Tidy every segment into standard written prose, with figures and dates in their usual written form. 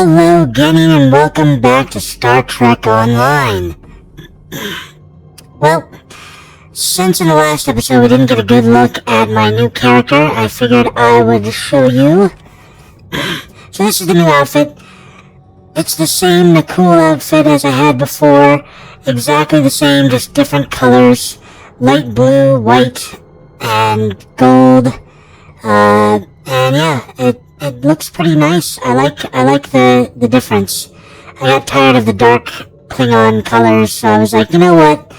Hello again and welcome back to Star Trek Online. Well, since in the last episode we didn't get a good look at my new character, I figured I would show you. So this is the new outfit. It's the same cool outfit as I had before. Exactly the same, just different colors. Light blue, white, and gold. And yeah, it looks pretty nice. I like the difference. I got tired of the dark Klingon colors, so I was like, you know what?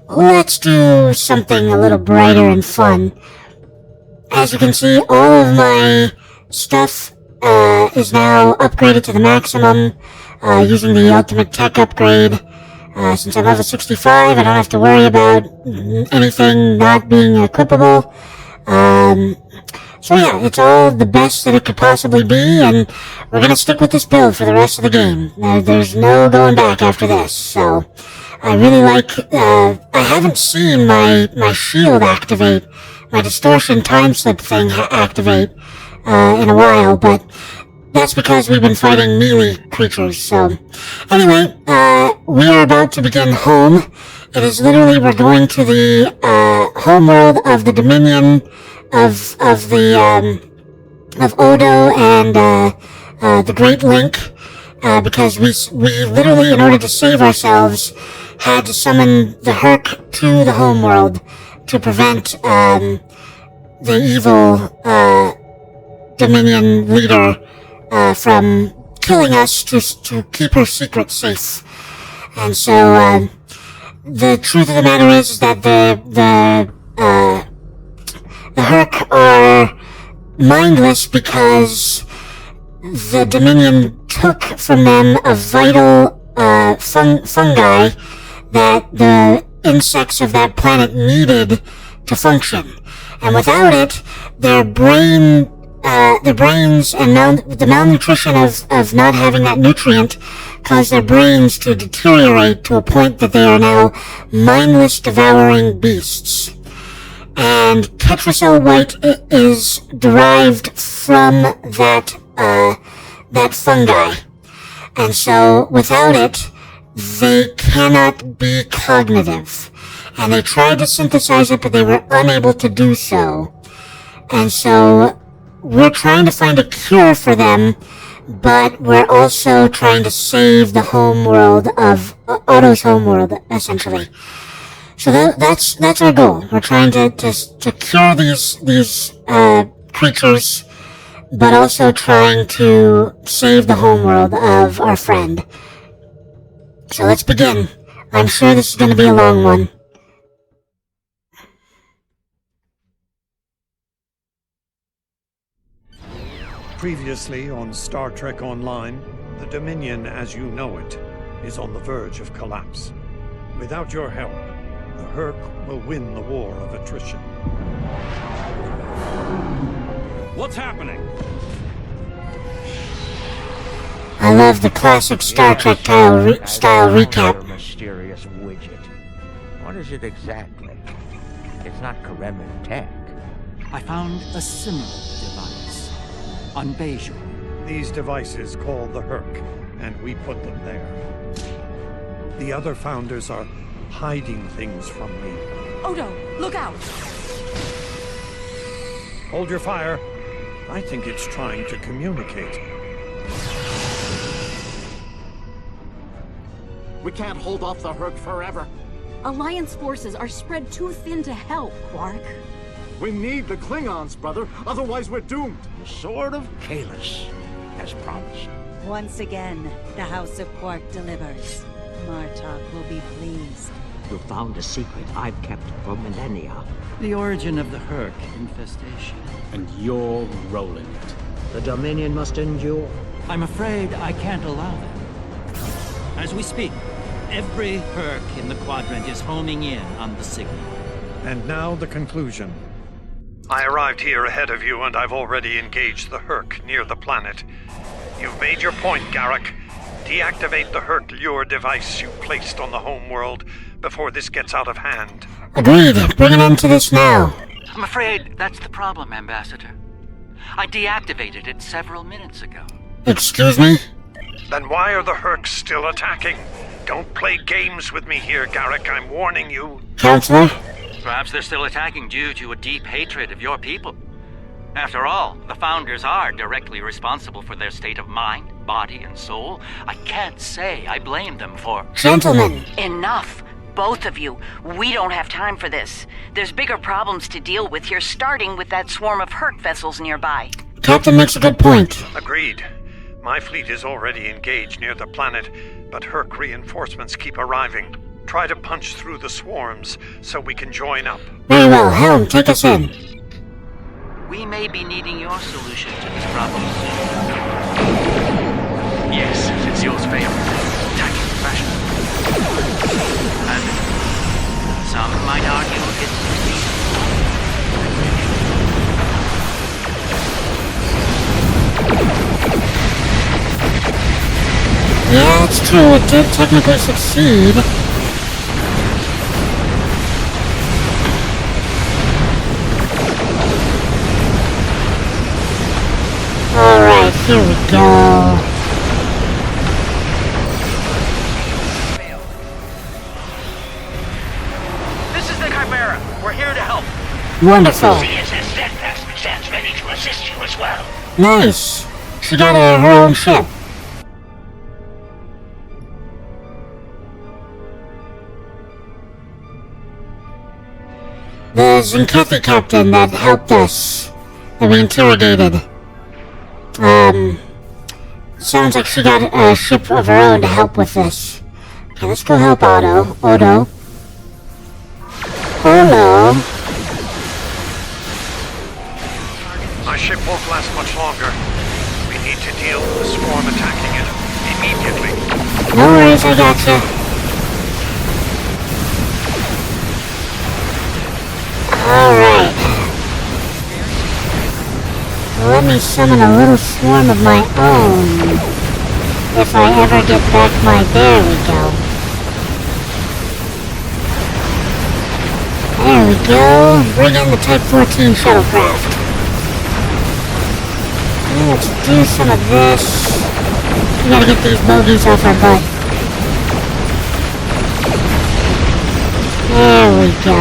Let's do something a little brighter and fun. As you can see, all of my stuff is now upgraded to the maximum using the ultimate tech upgrade. Since I'm level 65, I don't have to worry about anything not being equipable. So yeah, it's all the best that it could possibly be, and we're gonna stick with this build for the rest of the game. There's no going back after this, so I really like, I haven't seen my shield activate, my distortion time slip thing activate, in a while, but that's because we've been fighting melee creatures, so anyway, we are about to begin home. It is literally, we're going to the, homeworld of the Dominion, of Odo and the Great Link, because we literally, in order to save ourselves, had to summon the Herc to the homeworld to prevent the evil Dominion leader from killing us to keep her secret safe. And so the truth of the matter is that the Herc are mindless because the Dominion took from them a vital fungi that the insects of that planet needed to function. And without it, their brains and the malnutrition of not having that nutrient caused their brains to deteriorate to a point that they are now mindless devouring beasts. And Tetracell White is derived from that fungi. And so, without it, they cannot be cognitive. And they tried to synthesize it, but they were unable to do so. And so, we're trying to find a cure for them, but we're also trying to save the homeworld of, Otto's homeworld, essentially. So that's our goal. We're trying to cure these creatures, but also trying to save the homeworld of our friend. So let's begin. I'm sure this is going to be a long one. Previously on Star Trek Online, the Dominion as you know it is on the verge of collapse. Without your help, the Herc will win the war of attrition. What's happening? I love the classic Star Trek style recap. Mysterious widget. What is it exactly? It's not Kremen tech. I found a similar device on Bejor. These devices called the Herc, and we put them there. The other founders are hiding things from me. Odo, look out! Hold your fire. I think it's trying to communicate. We can't hold off the Herc forever. Alliance forces are spread too thin to help, Quark. We need the Klingons, brother. Otherwise, we're doomed. The Sword of Kahless, as promised. Once again, the House of Quark delivers. Martok will be pleased. You found a secret I've kept for millennia. The origin of the Herc infestation. And you're rolling it. The Dominion must endure. I'm afraid I can't allow that. As we speak, every Herc in the quadrant is homing in on the signal. And now the conclusion. I arrived here ahead of you, and I've already engaged the Herc near the planet. You've made your point, Garak. Deactivate the Herc lure device you placed on the homeworld before this gets out of hand. Agreed. Bring an end to this now. I'm afraid that's the problem, Ambassador. I deactivated it several minutes ago. Excuse me? Then why are the Hercs still attacking? Don't play games with me here, Garrick. I'm warning you. Counselor? Perhaps they're still attacking due to a deep hatred of your people. After all, the Founders are directly responsible for their state of mind, body, and soul. I can't say I blame them for... Gentlemen. Enough! Both of you. We don't have time for this. There's bigger problems to deal with here, starting with that swarm of Herc vessels nearby. Captain makes a good point. Agreed. My fleet is already engaged near the planet, but Herc reinforcements keep arriving. Try to punch through the swarms so we can join up. Very well, Helm, take us in. We may be needing your solution to this problem soon. Yes, since yours failed. Attacking fashion. And some might argue it's succeeded. Yeah, it's true, it did technically succeed. Alright, here we go. This is the Chimera. We're here to help. Wonderful. CSS Steadfast stands ready to assist you as well. Nice. She got her own ship. The Zinkethi captain that helped us, that we interrogated. Sounds like she got a ship of her own to help with this. Okay, let's go help Odo. Odo. My ship won't last much longer. We need to deal with the swarm attacking it immediately. No worries, I gotcha. Alright. Let me summon a little swarm of my own. If I ever get back my... There we go. There we go. Bring in the Type 14 shuttlecraft. And let's do some of this. We gotta get these bogies off our butt. There we go.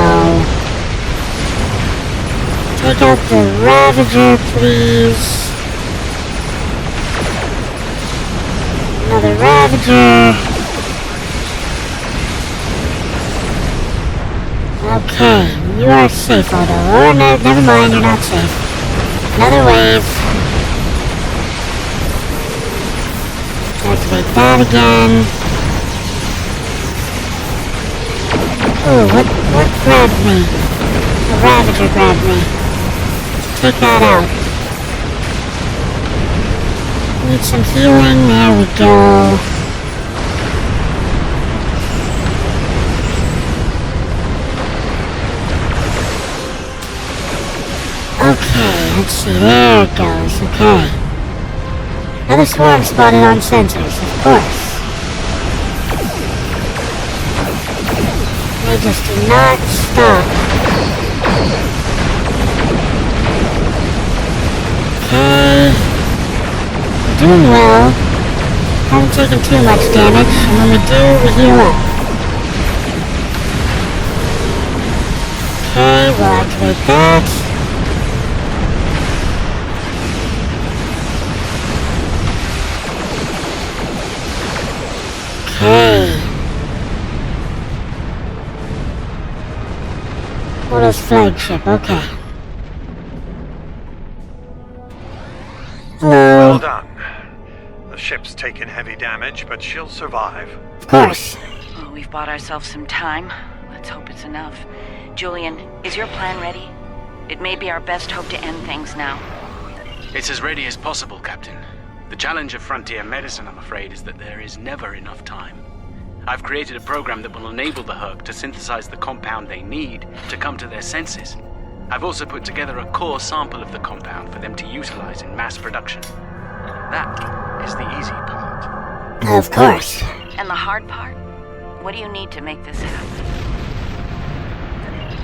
Take out the Ravager, please. Another Ravager. Okay, you are safe, Odo. Oh, no, never mind, you're not safe. Another wave. Activate that again. Ooh, what grabbed me? The Ravager grabbed me. Take that out. Need some healing. There we go. Okay, let's see. There it goes. Okay. Another swarm spotted on sensors, of course. They just do not stop. Okay. We're doing well. Haven't taken too much damage, and when we do, we heal up. Okay, we'll activate that. Okay. Odo's flagship, okay. Hello. Well done. The ship's taken heavy damage, but she'll survive. Of course. Oh, we've bought ourselves some time. Let's hope it's enough. Julian, is your plan ready? It may be our best hope to end things now. It's as ready as possible, Captain. The challenge of frontier medicine, I'm afraid, is that there is never enough time. I've created a program that will enable the Herc to synthesize the compound they need to come to their senses. I've also put together a core sample of the compound for them to utilize in mass production. That is the easy part. Of course. And the hard part? What do you need to make this happen?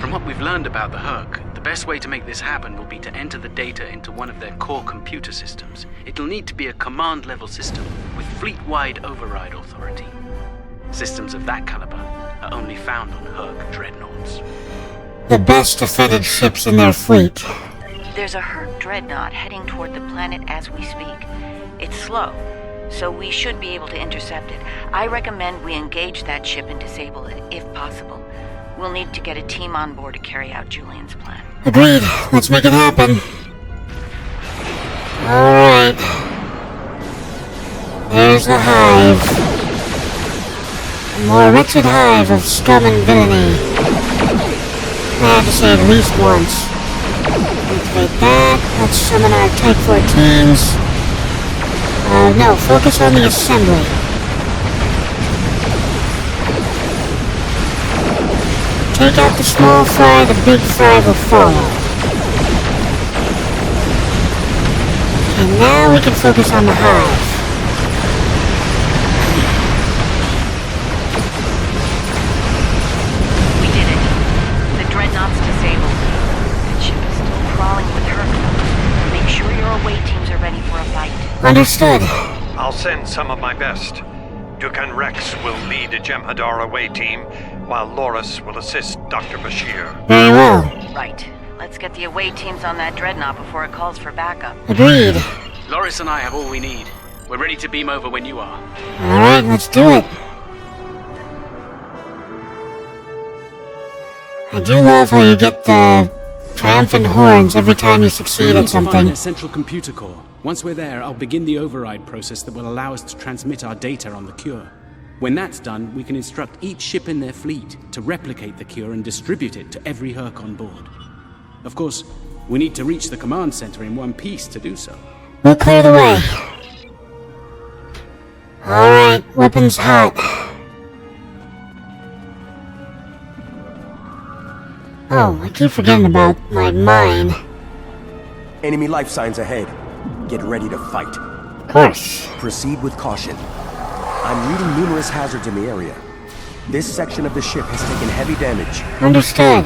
From what we've learned about the Herc, the best way to make this happen will be to enter the data into one of their core computer systems. It'll need to be a command-level system with fleet-wide override authority. Systems of that caliber are only found on Herc dreadnoughts. The best defended ships in their fleet. There's a Herc dreadnought heading toward the planet as we speak. It's slow, so we should be able to intercept it. I recommend we engage that ship and disable it, if possible. We'll need to get a team on board to carry out Julian's plan. Agreed. Let's make it happen. Alright. There's the hive. A more wretched hive of scum and villainy. I have to say at least once. Activate that. Let's summon our Type 14s. No, focus on the assembly. Take out the small fry, the big fry will follow. And now we can focus on the hive. We did it. The dreadnought's disabled. That ship is still crawling with her. Make sure your away teams are ready for a fight. Understood. I'll send some of my best. Dukan Rex will lead a Jem'Hadar away team, while Loris will assist Dr. Bashir. Very well. Right. Let's get the away teams on that dreadnought before it calls for backup. Agreed. Loris and I have all we need. We're ready to beam over when you are. Alright, let's do it. I do love how you get the triumphant horns every time you succeed at something. Find their central computer core. Once we're there, I'll begin the override process that will allow us to transmit our data on the cure. When that's done, we can instruct each ship in their fleet to replicate the cure and distribute it to every Herc on board. Of course, we need to reach the command center in one piece to do so. We'll clear the way. Alright, weapons hot. Oh, I keep forgetting about my mine. Enemy life signs ahead. Get ready to fight. Of course. Proceed with caution. I'm reading numerous hazards in the area. This section of the ship has taken heavy damage. Understood.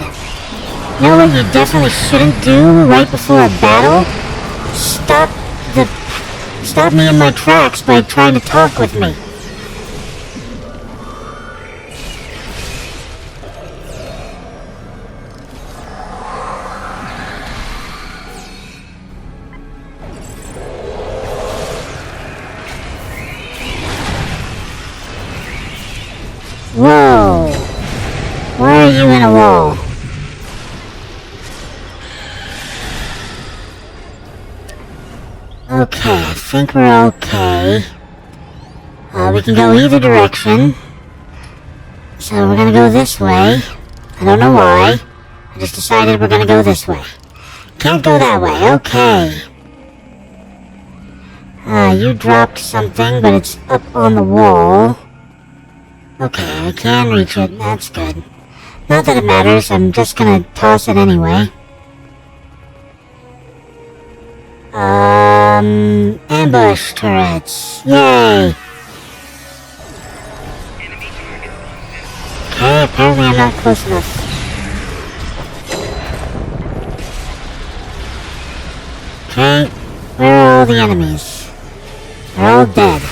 You know what you definitely shouldn't do right before a battle? Stop me in my tracks by trying to talk with me. Whoa! Why are you in a wall? Okay, I think we're okay. We can go either direction. So we're gonna go this way. I don't know why. I just decided we're gonna go this way. Can't go that way, okay. You dropped something, but it's up on the wall. Okay, I can reach it, that's good. Not that it matters, I'm just gonna toss it anyway. Ambush turrets. Yay! Okay, apparently I'm not close enough. Okay, where are all the enemies? They're all dead.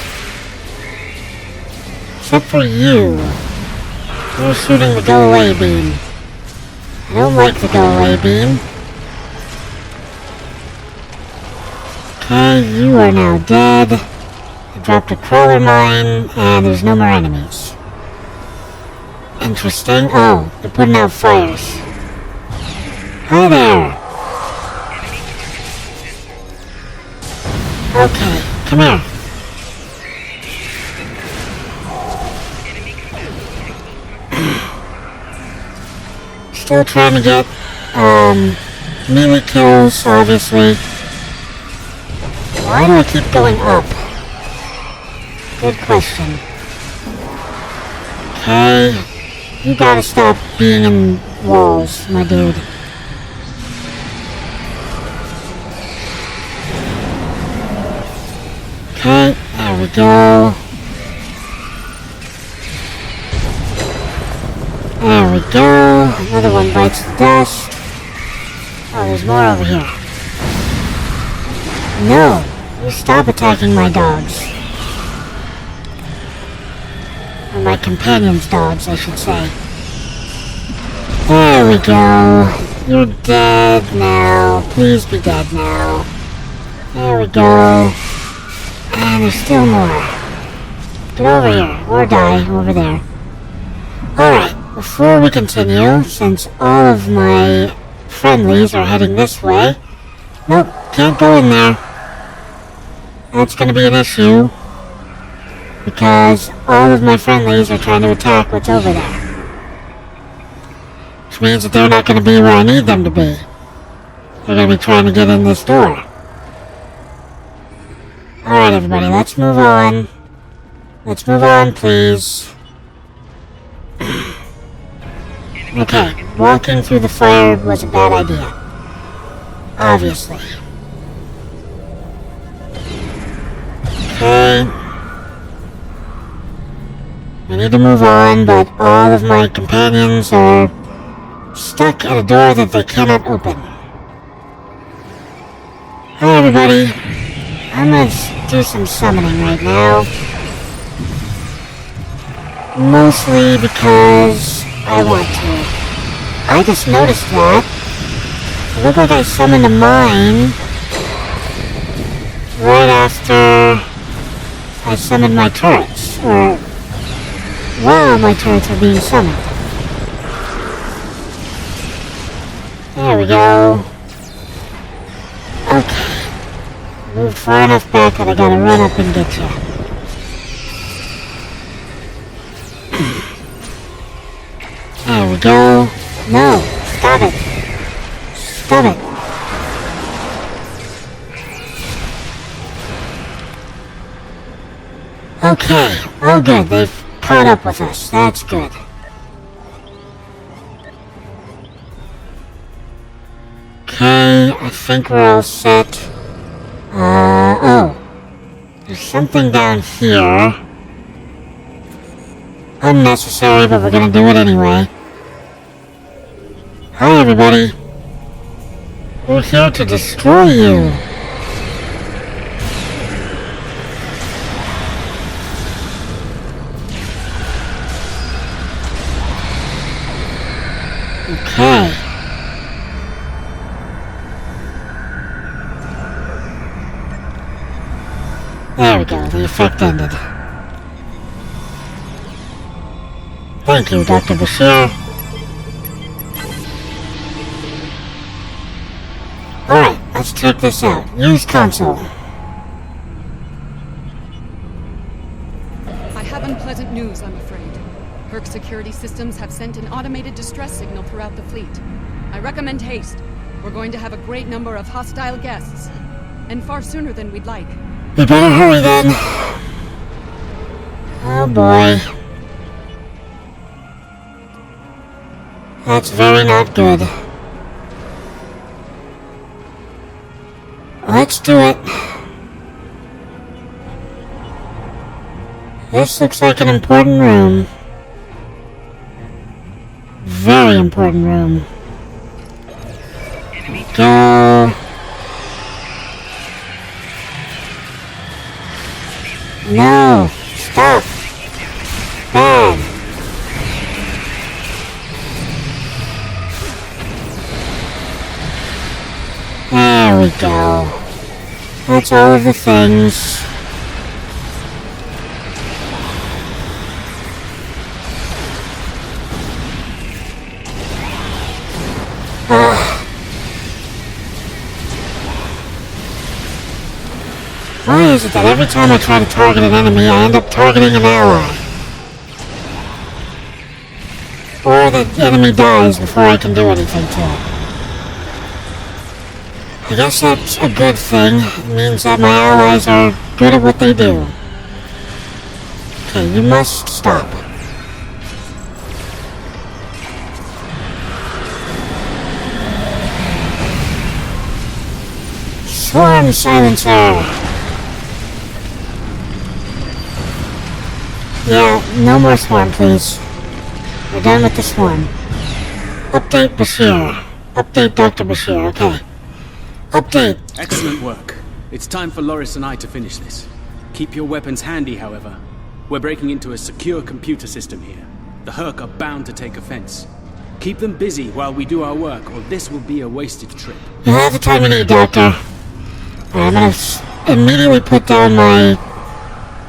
Except for you. You're shooting the go-away beam. I don't like the go-away beam. Okay, you are now dead. I dropped a crawler mine, and there's no more enemies. Interesting. Oh, they're putting out fires. Hi there. Okay, come here. Still trying to get, melee kills, obviously. Why do I keep going up? Good question. Okay, you gotta stop being in walls, my dude. Okay, there we go. There we go. Another one bites the dust. Oh, there's more over here. No! You stop attacking my dogs. Or my companion's dogs, I should say. There we go. You're dead now. Please be dead now. There we go. And there's still more. Get over here. Or die over there. Alright, before we continue, since all of my friendlies are heading this way... Nope, can't go in there. That's gonna be an issue. Because all of my friendlies are trying to attack what's over there. Which means that they're not gonna be where I need them to be. They're gonna be trying to get in this door. Alright everybody, let's move on. Let's move on, please. Okay, walking through the fire was a bad idea. Obviously. Okay. I need to move on, but all of my companions are stuck at a door that they cannot open. Hi everybody. I'm gonna do some summoning right now. Mostly because I want to. I just noticed that. It looked like I summoned a mine right after I summoned my turrets, or while my turrets were being summoned. There we go. Okay. Moved far enough back that I gotta run up and get you. There we go. No, stop it. Stop it. Okay, oh good, they've caught up with us. That's good. Okay, I think we're all set. Oh. There's something down here. Unnecessary, but we're gonna do it anyway. Hi everybody. We're here to destroy you. Okay. There we go, the effect ended. Thank you, Dr. Bashir. Alright, let's check this out. Use console. I have unpleasant news, I'm afraid. Herc security systems have sent an automated distress signal throughout the fleet. I recommend haste. We're going to have a great number of hostile guests. And far sooner than we'd like. We better hurry then. Oh boy. That's very not good. Let's do it. This looks like an important room. Very important room. Go. No! Stop! Bad! There we go. That's all of the things. Why is it that every time I try to target an enemy, I end up targeting an ally? Or the enemy dies before I can do anything to it. I guess that's a good thing. It means that my allies are good at what they do. Okay, you must stop. Swarm silencer! Yeah, no more swarm, please. We're done with the swarm. Update Bashir. Update Dr. Bashir, okay. Update. Excellent work. It's time for Loris and I to finish this. Keep your weapons handy, however. We're breaking into a secure computer system here. The Herc are bound to take offense. Keep them busy while we do our work, or this will be a wasted trip. You have the time you need, Doctor. I'm gonna immediately put down my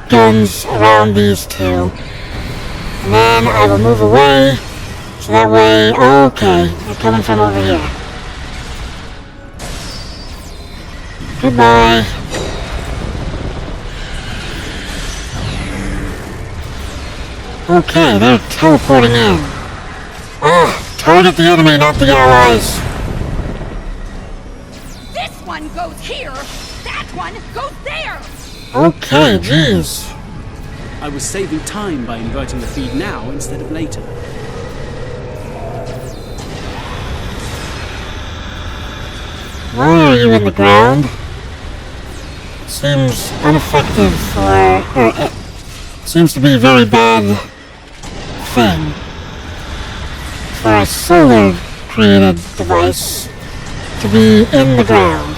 guns around these two. And then I will move away, so that way... Okay, they're coming from over here. Goodbye. Okay, they're teleporting in. Target the enemy, not the allies. This one goes here, that one goes there! Okay, jeez. I was saving time by inverting the feed now instead of later. Why are you in the ground? Seems ineffective it seems to be a very bad thing for a solar created device to be in the ground.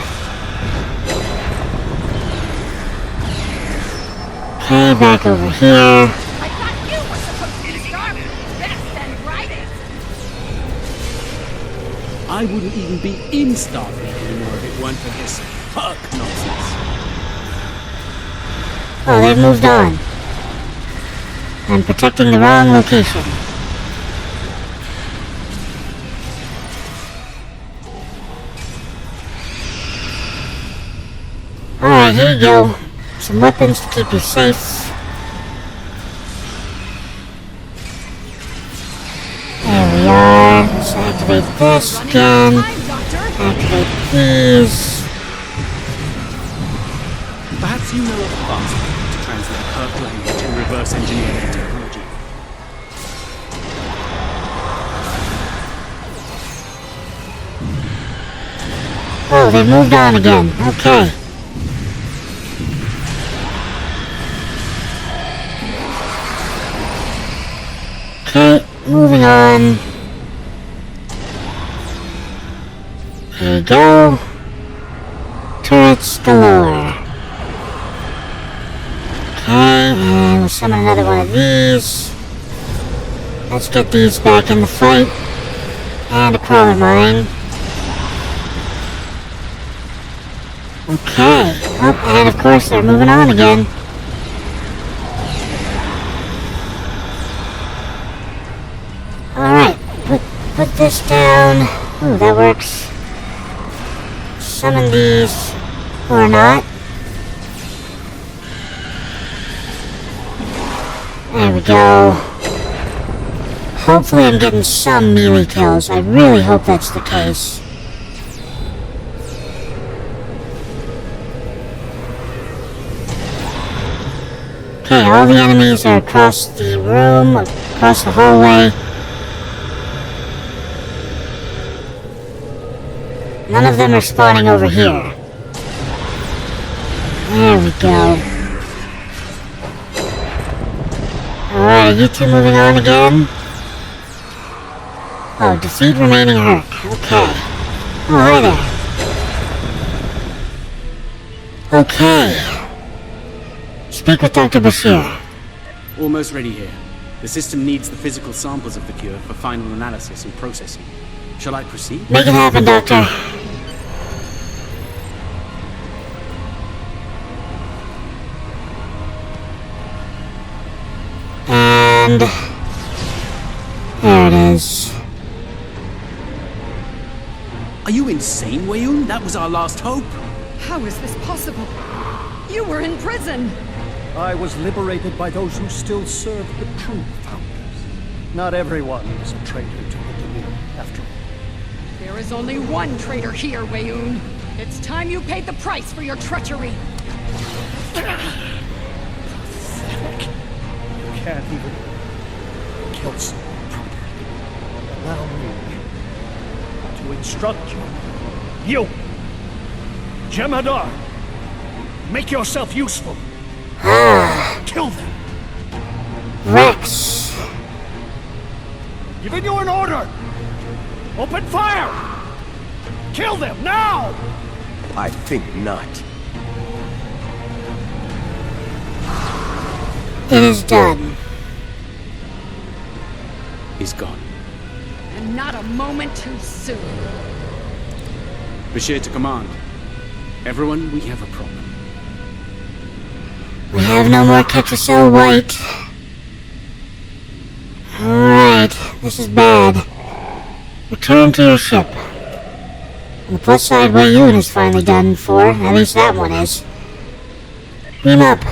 Okay, back over here. I thought you were supposed to be sharp, best and brightest! I wouldn't even be in Starfleet anymore if it weren't for this Herc nonsense. Oh, they've moved on. I'm protecting the wrong location. Alright, here you go. Some weapons to keep you safe. There we are. Let's activate this again. Activate these. Perhaps you know a fast way to translate Herc language and reverse engineer their technology. Oh, they've moved on again. Okay. Okay, moving on. Here you go. Turrets galore. Okay, and we'll summon another one of these. Let's get these back in the fight. And a crawler mine. Okay. Oh, and of course they're moving on again. Alright, put this down. Ooh, that works. Summon these. Or not. There we go. Hopefully I'm getting some melee kills. I really hope that's the case. Okay, all the enemies are across the room, across the hallway. None of them are spawning over here. There we go. Alright, are you two moving on again? Oh, defeat remaining Herc. Okay. Oh, hi there. Okay. Speak with Dr. Bashir. Almost ready here. The system needs the physical samples of the cure for final analysis and processing. Shall I proceed? Make it happen, Doctor. And there it is. Are you insane, Weyoun? That was our last hope. How is this possible? You were in prison! I was liberated by those who still serve the true founders. Not everyone is a traitor to the Dominion, after all. There is only one traitor here, Weyoun. It's time you paid the price for your treachery. Pathetic. You can't even kill someone properly. Allow me to instruct you. You! Jemadar! Make yourself useful! Kill them! Rex! Giving you an order! Open fire! Kill them, now! I think not. It is done. He's gone. And not a moment too soon. Bashir to command. Everyone, we have a problem. We have no more Ketracel White. Alright, this is bad. Return to your ship. On the plus side, Wei Yun is finally done for. At least that one is. Beam up.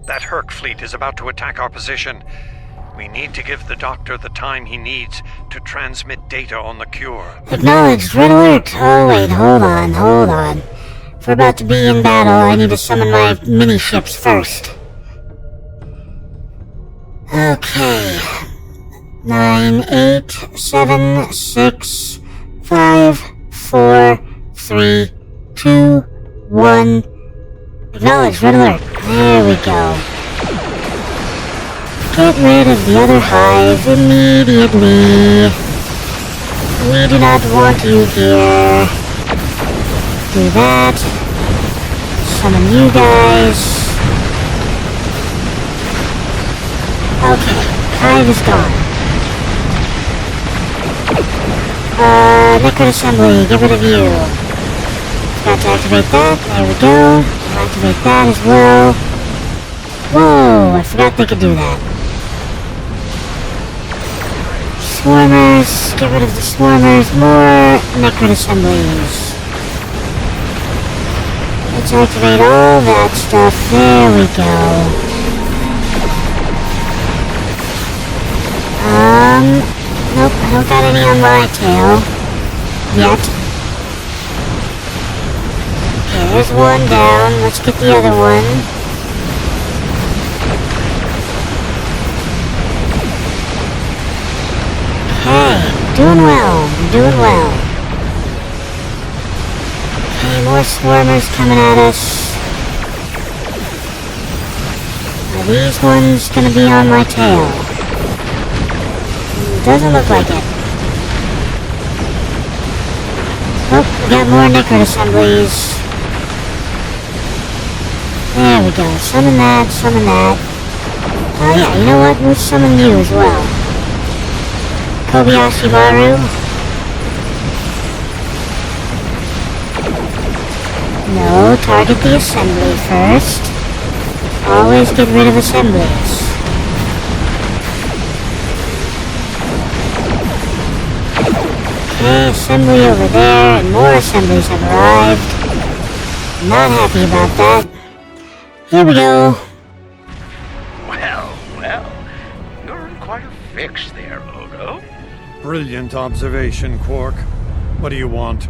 That Herc fleet is about to attack our position. We need to give the Doctor the time he needs to transmit data on the cure. Acknowledged. Red alert. Oh wait, hold on. If we're about to be in battle, I need to summon my mini-ships first. Okay. 9, 8, 7, 6, 5, 4, 3, 2, 1. Acknowledged. Red alert. There we go. Get rid of the other hive immediately. We do not want you here. Do that. Summon you guys. Okay, hive is gone. Liquid assembly, get rid of you. Forgot to activate that, there we go. Activate that as well. Whoa, I forgot they could do that. Swarmers, get rid of the swarmers, more necron assemblies. Let's activate all that stuff, there we go. Nope, I don't got any on my tail. Yet. Okay, there's one down, let's get the other one. Okay, doing well. Okay, more swarmers coming at us. Are these ones gonna be on my tail? Doesn't look like it. Oh, we got more necron assemblies. There we go, summon that. Oh yeah, you know what, we'll summon you as well. Kobayashi Maru. No, target the assembly first. Always get rid of assemblies. Okay, assembly over there, and more assemblies have arrived. Not happy about that. Here we go. Well, you're in quite a fix there, Odo. Brilliant observation, Quark. What do you want?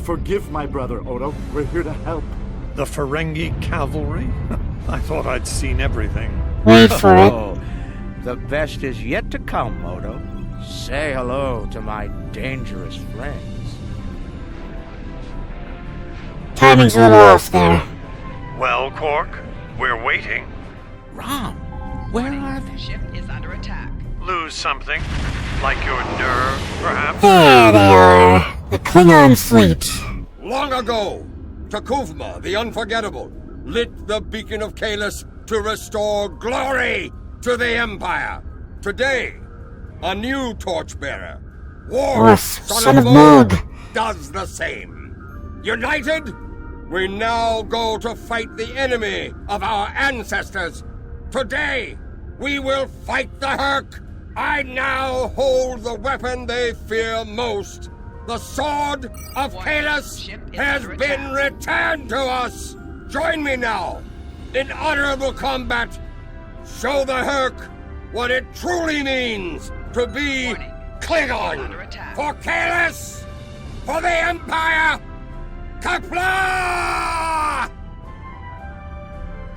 Forgive my brother, Odo. We're here to help. The Ferengi cavalry? I thought I'd seen everything. Wait for it. The best is yet to come, Odo. Say hello to my dangerous friends. Timing's a little off there. Well, Quark, we're waiting. Rom, where are they? The ship is under attack. Lose something? Like your nerve, perhaps? There they are. The Klingon fleet. Long ago, Takuvma, the Unforgettable, lit the beacon of Kahless to restore glory to the Empire. Today, a new torchbearer, Worf, son of Moog, does the same. United, we now go to fight the enemy of our ancestors. Today, we will fight the Herc. I now hold the weapon they fear most. The Sword of Kahless has been returned to us. Join me now in honorable combat. Show the Herc what it truly means to be Klingon. For Kahless, for the Empire, Kapla!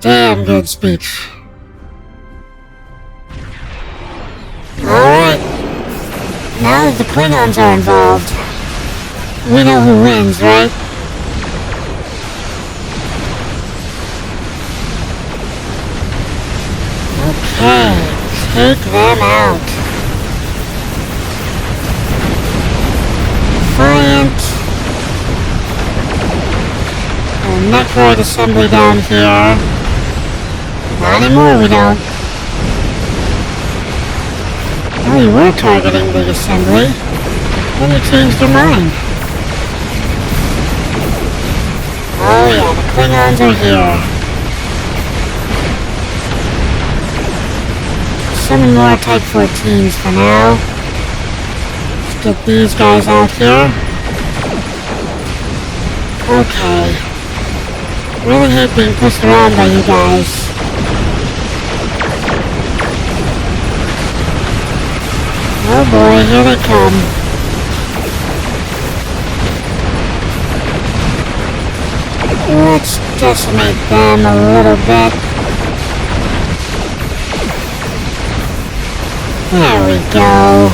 Damn good speech. Alright. Now that the Klingons are involved, we know who wins, right? Take them out. Defiant. A Necroid assembly down here. Not anymore, we don't. Oh, you were targeting the assembly. Then you changed your mind. Oh yeah, the Klingons are here. Summon more Type 14s for now. Let's get these guys out here. Okay. Really hate being pushed around by you guys. Oh boy, here they come. Let's decimate them a little bit. There we go.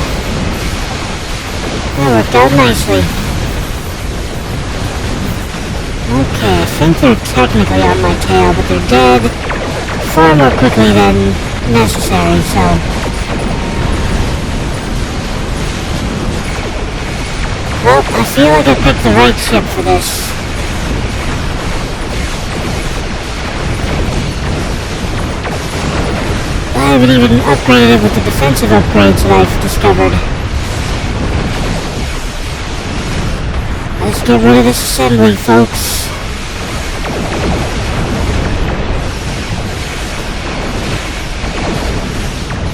That worked out nicely. Okay, I think they're technically on my tail, but they're dead far more quickly than necessary, so... Well, I feel like I picked the right ship for this. I haven't even upgraded it with the defensive upgrades that I've discovered. Let's get rid of this assembly, folks.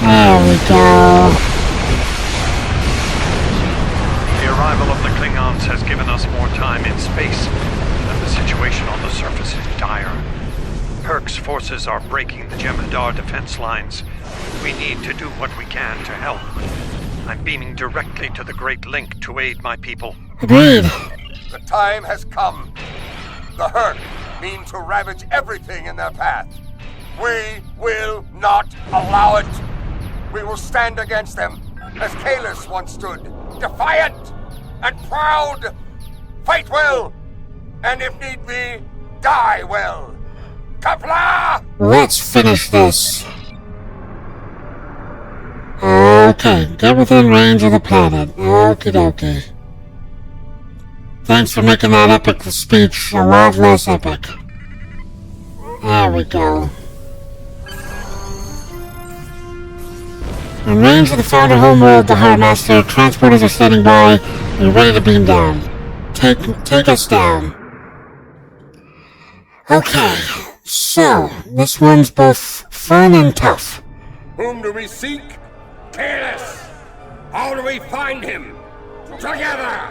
There we go. The arrival of the Klingons has given us more time in space, and the situation on the surface is dire. Herc's forces are breaking the Jem'Hadar defense lines. We need to do what we can to help. I'm beaming directly to the Great Link to aid my people. Agreed. The time has come. The Herc mean to ravage everything in their path. We will not allow it. We will stand against them, as Kahless once stood, defiant and proud. Fight well, and if need be, die well. Kapla! Let's finish this. Okay, get within range of the planet. Okie dokie. Thanks for making that epic speech a lot less epic. There we go. In range of the Founder homeworld, the Heartmaster, transporters are standing by. We're ready to beam down. Take us down. Okay, so this one's both fun and tough. Whom do we seek? Kahless! How do we find him? Together!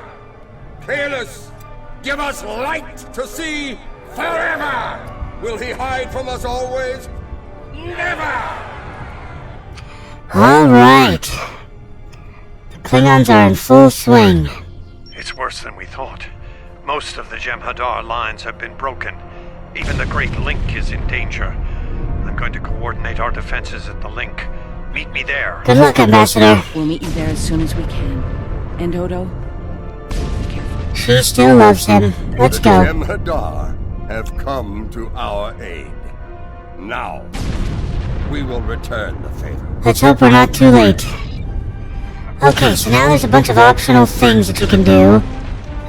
Kahless, give us light to see forever! Will he hide from us always? Never! Alright. The Klingons are in full swing. It's worse than we thought. Most of the Jem'Hadar lines have been broken. Even the Great Link is in danger. I'm going to coordinate our defenses at the link. Meet me there. Good luck, Ambassador. We'll meet you there as soon as we can. And Odo, be careful. She still loves him. Let's go. The Jem'Hadar have come to our aid. Now, we will return the favor. Let's hope we're not too late. Okay, so now there's a bunch of optional things that you can do.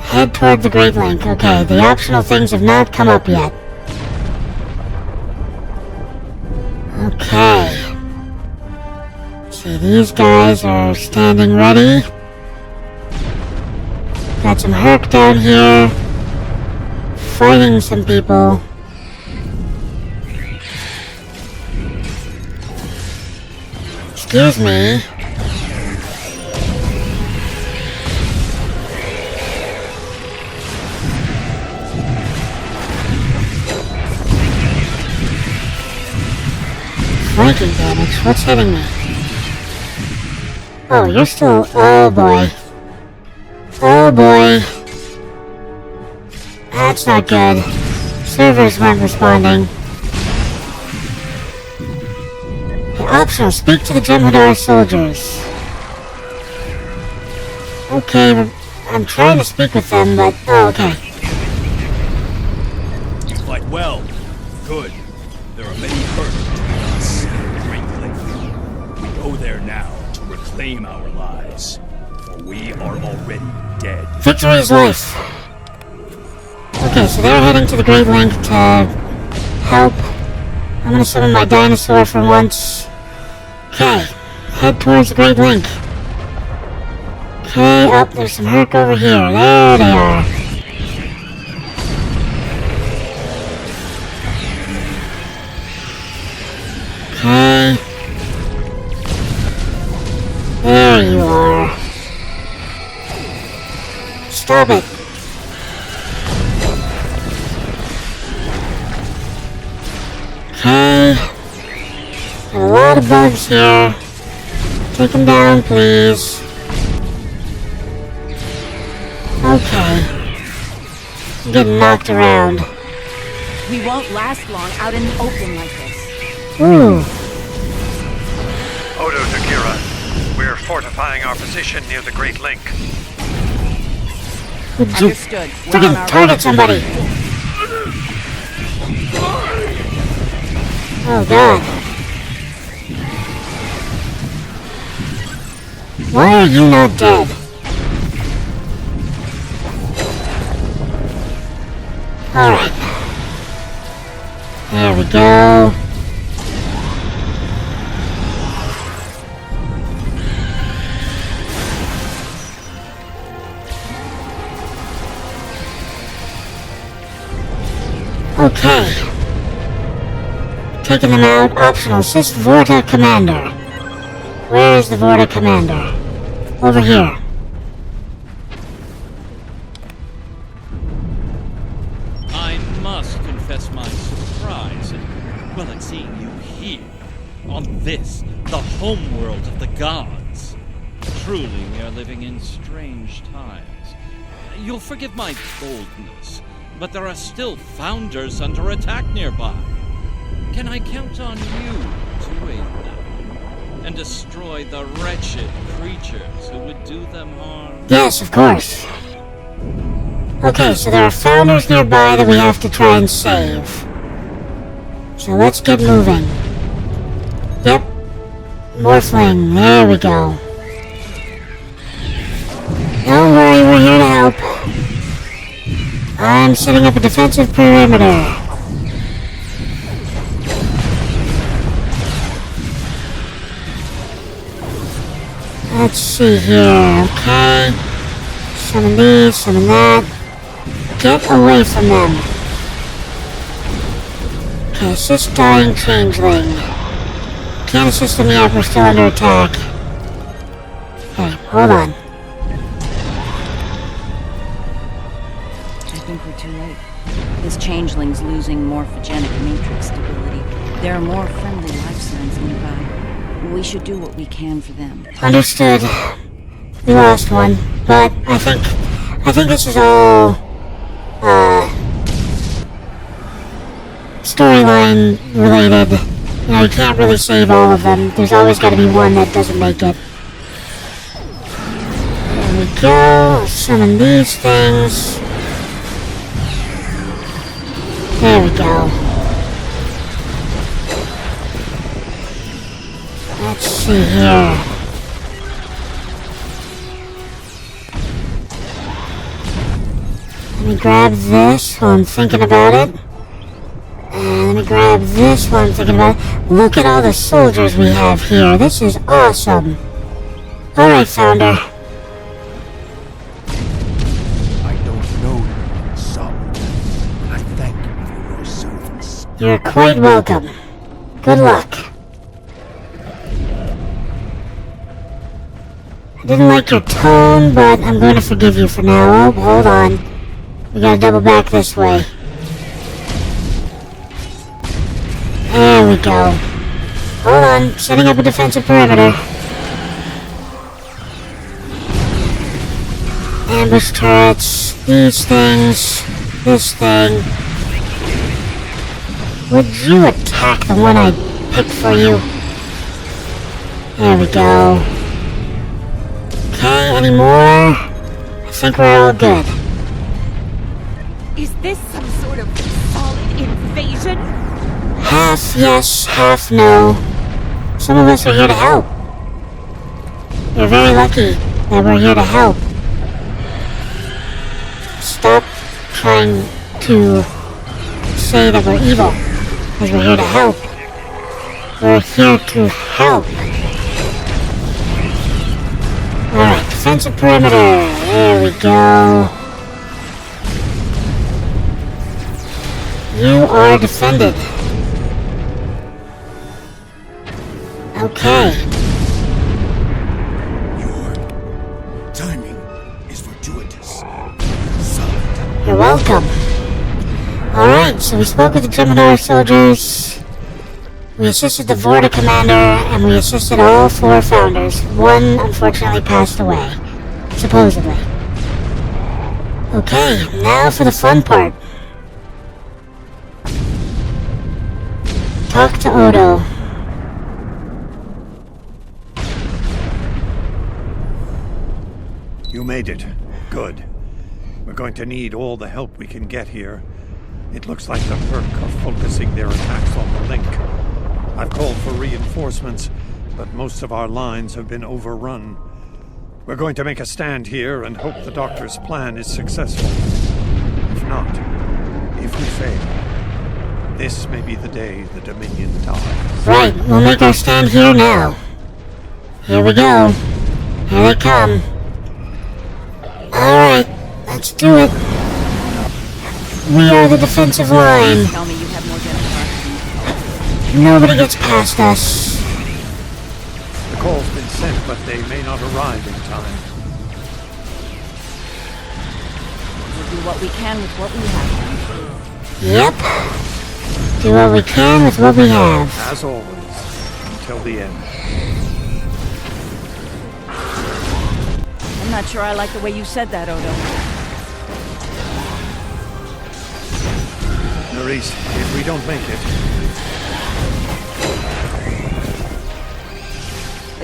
Head toward the Great Link. Okay, the optional things have not come up yet. Okay. See, these guys are standing ready. Got some Herc down here. Fighting some people. Excuse me. Flanking damage? What's hitting me? Oh, you're still... Oh boy. Oh boy. That's not good. Servers weren't responding. Optional, speak to the Jem'Hadar soldiers. Okay, I'm trying to speak with them, but... Oh, okay. You fight well. Good. There are many Herc. Great Link. We go there now to reclaim our lives, for we are already dead. Victory is life. Okay, so they're heading to the Great Link to help. I'm gonna summon my dinosaur for once. Okay, head towards the Great Link. Okay, up, there's some Herc over here. There they are. Okay. There you are. Stop it. Okay. A lot of bugs here. Take them down, please. Okay. I'm getting knocked around. We won't last long out in the open like this. Ooh. Odo to Kira. We're fortifying our position near the Great Link. Would you freaking target somebody? Oh god. Why are you not dead? Alright. There we go. Okay. Taking them out. Optional. Assist Vorta Commander. Where is the Vorta Commander? Over here. I must confess my surprise at seeing you here. On this, the homeworld of the gods. Truly, we are living in strange times. You'll forgive my boldness, but there are still founders under attack nearby. Can I count on you to aid them and destroy the wretched creatures who would do them harm? Yes, of course. Okay, so there are founders nearby that we have to try and save. So let's get moving. Yep. Morphling, there we go. Don't worry, we're here to help. I'm setting up a defensive perimeter. Let's see here, okay. Summon these, summon that. Get away from them. Okay, assist dying changeling. Can't assist them yet, we're still under attack. Okay, hold on. I think we're too late. This changeling's losing morphogenic matrix stability. There are more friendly life signs nearby. We should do what we can for them. Understood. We lost one, but I think this is all storyline related. You know, you can't really save all of them. There's always got to be one that doesn't make it. There we go. Summon these things. There we go. Let's see here. Let me grab this while I'm thinking about it. And let me grab this while I'm thinking about it. Look at all the soldiers we have here. This is awesome. Alright, Founder. I don't know you, son, but I thank you for your service. You're quite welcome. Good luck. I didn't like your tone, but I'm going to forgive you for now. Oh, hold on. We gotta double back this way. There we go. Hold on, setting up a defensive perimeter. Ambush turrets, these things, this thing. Would you attack the one I picked for you? There we go. Okay, any more? I think we're all good. Is this some sort of solid invasion? Half yes, half no. Some of us are here to help. You're very lucky that we're here to help. Stop trying to say that we're evil, because we're here to help. We're here to help. Alright, defensive perimeter. There we go. You are defended. Okay. Your timing is fortuitous. You're welcome. Alright, so we spoke with the Gemini soldiers. We assisted the Vorta commander, and we assisted all 4 founders. One, unfortunately, passed away. Supposedly. Okay, now for the fun part. Talk to Odo. You made it. Good. We're going to need all the help we can get here. It looks like the Herc are focusing their attacks on the link. I've called for reinforcements, but most of our lines have been overrun. We're going to make a stand here and hope the Doctor's plan is successful. If not, if we fail, this may be the day the Dominion dies. Right, we'll make our stand here now. Here we go. Here they come. Alright, let's do it. We are the defensive line. Tell me you have more Jennifer. Nobody gets past us. The call's been sent, but they may not arrive in time. We'll do what we can with what we have. Yep. Do what we can with what we have. As always, until the end. I'm not sure I like the way you said that, Odo. Nerys, if we don't make it...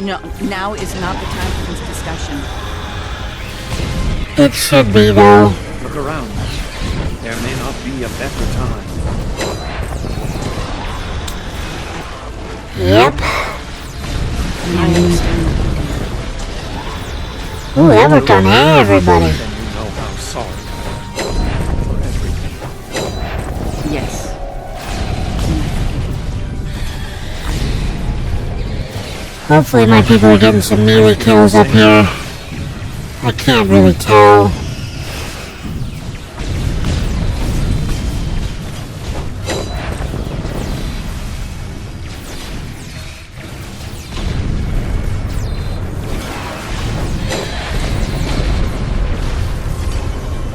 No, now is not the time for this discussion. It should be, though. Look around. There may not be a better time. Yep. Ooh, that worked on everybody. Then you know how sorry I am for everything. Yes. Hopefully my people are getting some melee kills up here. I can't really tell.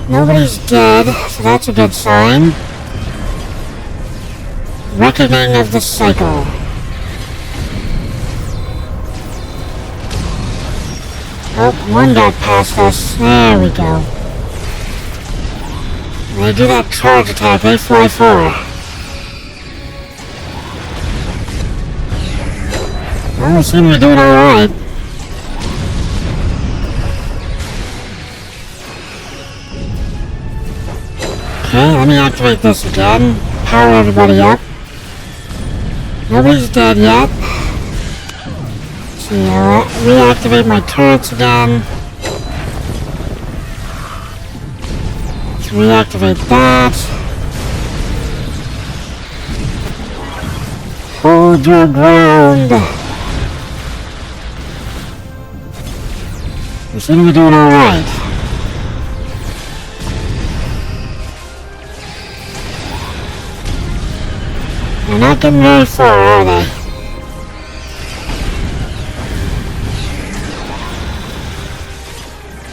Nobody's dead, so that's a good sign. Reckoning of the cycle. Oh, one got past us. There we go. When they do that charge attack, they fly far. Well, they seem to be doing alright. Okay, let me activate this again. Power everybody up. Nobody's dead yet. See, I'll reactivate my turrets again. Let's reactivate that. Hold your ground. We seem to be doing alright. They're not getting very far, are they?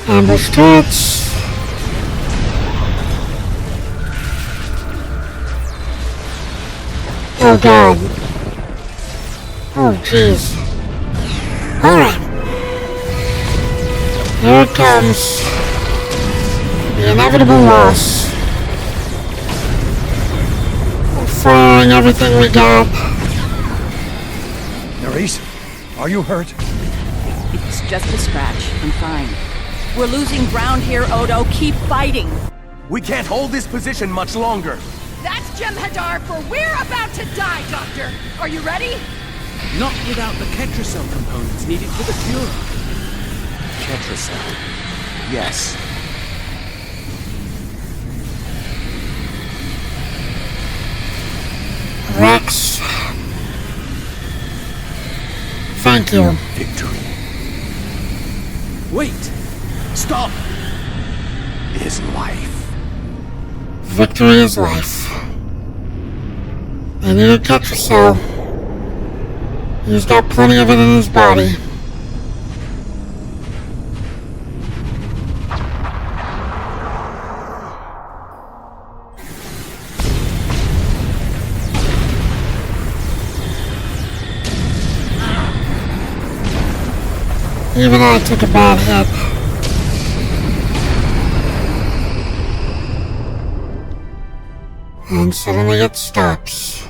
Ambush turrets. Oh god. Oh jeez. Alright. Here it comes. The inevitable loss. We're firing everything we got. Nerys, are you hurt? It's just a scratch. I'm fine. We're losing ground here, Odo. Keep fighting. We can't hold this position much longer. That's Jem'Hadar, for we're about to die, Doctor. Are you ready? Not without the Ketracel components needed for the cure. Ketracel. Yes. Rex. Thank you. Victory. Wait! Stop! Is life. Victory is life. They needed Ketracel. He's got plenty of it in his body. Even I took a bad hit. And suddenly it stops.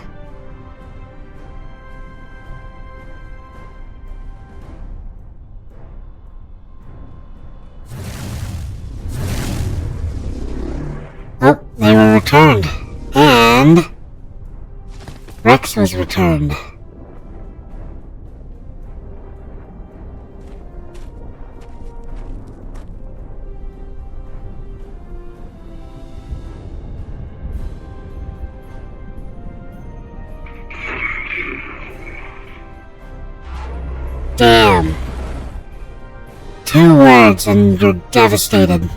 Oh, they were returned. And Rex was returned. Damn. 2 words and you're devastated. It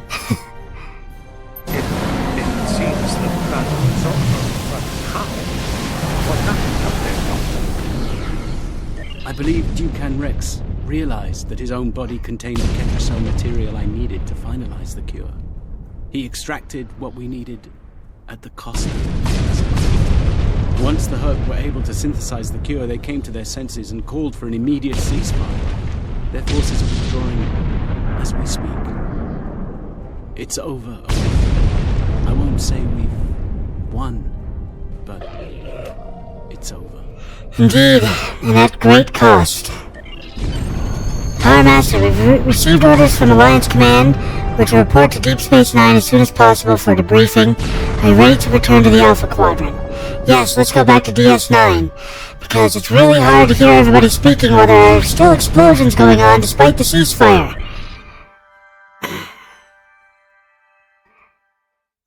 seems that is over, but how? What happened up there, Doctor? I believe Dukan Rex realized that his own body contained the Ketracel material I needed to finalize the cure. He extracted what we needed at the cost of it. Once the Herc were able to synthesize the cure, they came to their senses and called for an immediate ceasefire. Their forces are withdrawing as we speak. It's over. I won't say we've won, but it's over. Indeed, and at great cost. Power Master, we've received orders from Alliance Command. We're to report to Deep Space Nine as soon as possible for debriefing. Are you ready to return to the Alpha Quadrant? Yes, let's go back to DS9. Because it's really hard to hear everybody speaking while there are still explosions going on despite the ceasefire.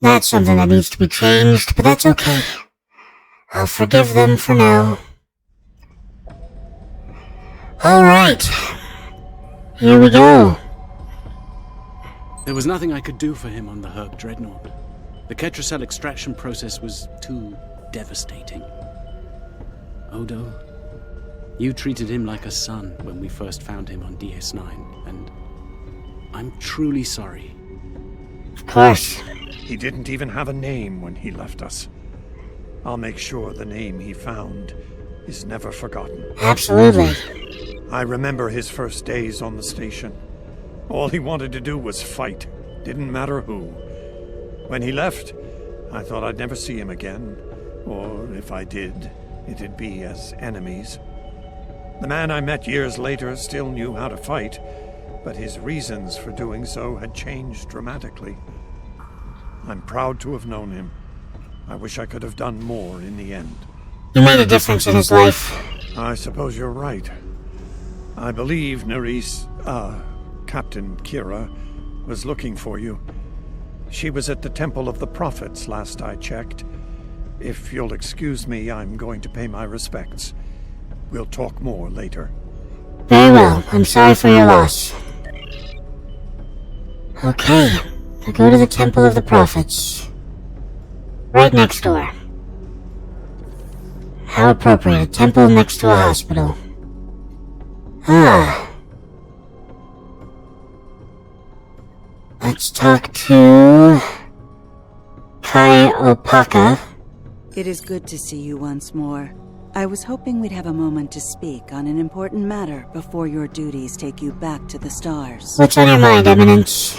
That's something that needs to be changed, but that's okay. I'll forgive them for now. Alright. Here we go. There was nothing I could do for him on the Herc Dreadnought. The Ketracel extraction process was too devastating. Odo, you treated him like a son when we first found him on DS9, and I'm truly sorry. Of course. He didn't even have a name when he left us. I'll make sure the name he found is never forgotten. Absolutely. I remember his first days on the station. All he wanted to do was fight. Didn't matter who. When he left, I thought I'd never see him again. Or if I did, it'd be as enemies. The man I met years later still knew how to fight, but his reasons for doing so had changed dramatically. I'm proud to have known him. I wish I could have done more in the end. You made a difference in his life. I suppose you're right. I believe Captain Kira was looking for you. She was at the Temple of the Prophets last I checked. If you'll excuse me, I'm going to pay my respects. We'll talk more later. Very well. I'm sorry for your loss. Okay. Now go to the Temple of the Prophets. Right next door. How appropriate. A temple next to a hospital. Ah. Let's talk to Kai Opaka. It is good to see you once more. I was hoping we'd have a moment to speak on an important matter before your duties take you back to the stars. What's on your mind, Eminence?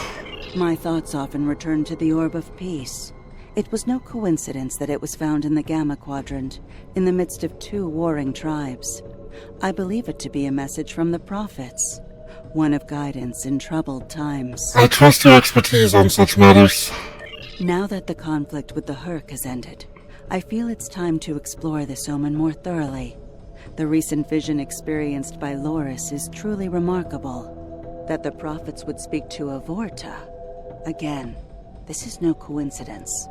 My thoughts often return to the Orb of Peace. It was no coincidence that it was found in the Gamma Quadrant, in the midst of 2 warring tribes. I believe it to be a message from the Prophets, one of guidance in troubled times. I trust your expertise on such matters. Now that the conflict with the Herc has ended, I feel it's time to explore this omen more thoroughly. The recent vision experienced by Loris is truly remarkable. That the prophets would speak to Avorta. Again, this is no coincidence.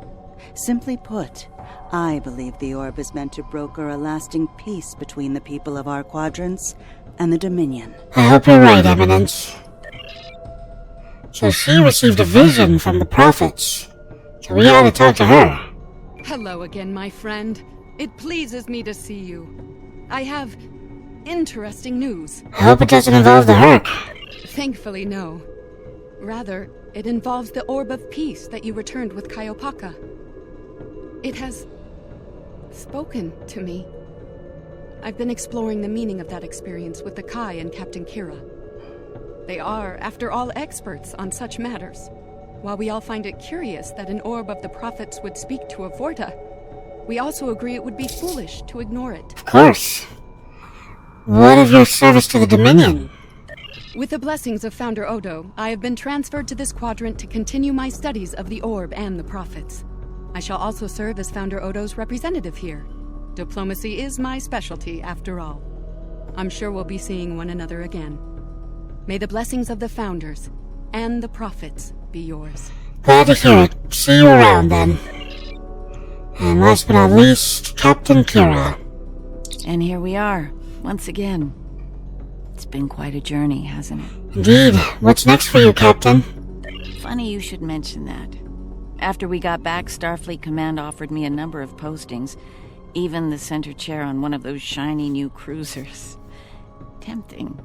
Simply put, I believe the orb is meant to broker a lasting peace between the people of our quadrants and the Dominion. I hope you're right, Eminence. So she received a vision from the prophets. So we ought to talk to her. Hello again, my friend. It pleases me to see you. I have interesting news. I hope it doesn't involve the Herc. Thankfully, no. Rather, it involves the Orb of Peace that you returned with Kaiopaka. It has spoken to me. I've been exploring the meaning of that experience with the Kai and Captain Kira. They are, after all, experts on such matters. While we all find it curious that an Orb of the Prophets would speak to Avorta, we also agree it would be foolish to ignore it. Of course. What of your service to the Dominion? With the blessings of Founder Odo, I have been transferred to this quadrant to continue my studies of the Orb and the Prophets. I shall also serve as Founder Odo's representative here. Diplomacy is my specialty, after all. I'm sure we'll be seeing one another again. May the blessings of the Founders and the Prophets be yours. Glad to hear it. See you around, then. And last but not least, Captain Kira. And here we are, once again. It's been quite a journey, hasn't it? Indeed. What's next for you, Captain? Funny you should mention that. After we got back, Starfleet Command offered me a number of postings, even the center chair on one of those shiny new cruisers. Tempting.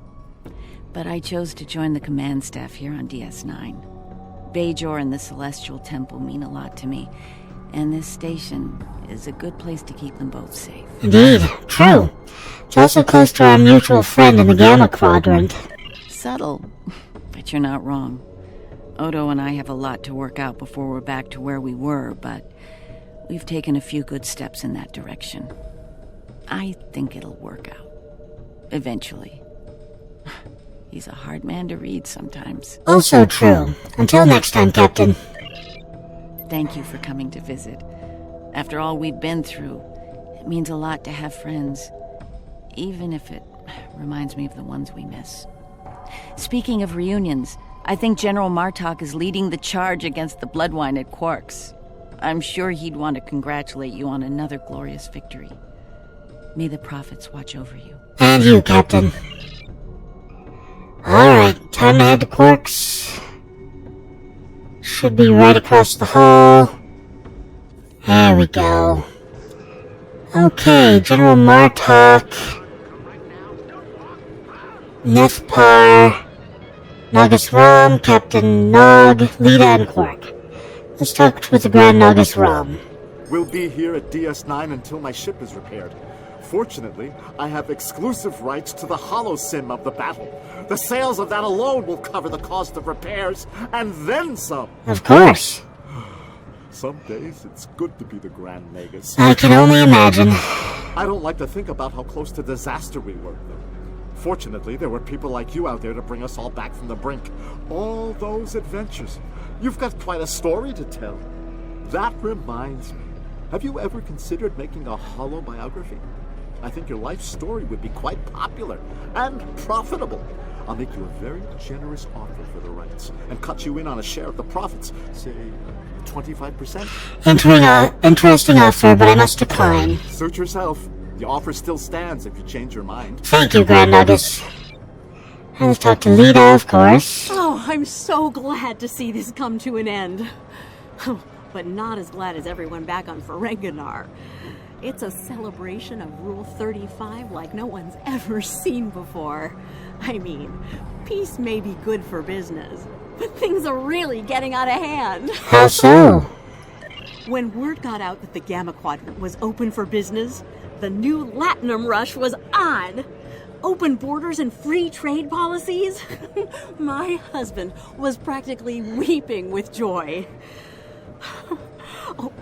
But I chose to join the command staff here on DS9. Bajor and the Celestial Temple mean a lot to me, and this station is a good place to keep them both safe. Indeed, true. It's also close to our mutual friend in the Gamma Quadrant. Subtle, but you're not wrong. Odo and I have a lot to work out before we're back to where we were, but we've taken a few good steps in that direction. I think it'll work out. Eventually. He's a hard man to read sometimes. Also true. Until next time, Captain. Thank you for coming to visit. After all we've been through, it means a lot to have friends, even if it reminds me of the ones we miss. Speaking of reunions, I think General Martok is leading the charge against the Bloodwine at Quark's. I'm sure he'd want to congratulate you on another glorious victory. May the prophets watch over you. And you, Captain. Alright, time to head to Quark's. Should be right across the hall. There we go. Okay, General Martok, Nethpar, Nagus Ram, Captain Nog, Lita, and Quark. Let's talk with the Grand Nagus Ram. We'll be here at DS9 until my ship is repaired. Fortunately, I have exclusive rights to the holosim of the battle. The sales of that alone will cover the cost of repairs, and then some. Of course. Some days, it's good to be the Grand Nagus. I can only imagine. I don't like to think about how close to disaster we were, though. Fortunately, there were people like you out there to bring us all back from the brink. All those adventures. You've got quite a story to tell. That reminds me. Have you ever considered making a holobiography? I think your life story would be quite popular and profitable. I'll make you a very generous offer for the rights and cut you in on a share of the profits, say 25%. Interesting offer, but I must decline. Suit yourself. The offer still stands if you change your mind. Thank you, Grand Nagus. And let's talk to Lita, of course. Oh, I'm so glad to see this come to an end. But not as glad as everyone back on Ferenginar. It's a celebration of Rule 35 like no one's ever seen before. I mean, peace may be good for business, but things are really getting out of hand. How so? When word got out that the Gamma Quadrant was open for business, the new Latinum rush was on. Open borders and free trade policies. My husband was practically weeping with joy. Oh,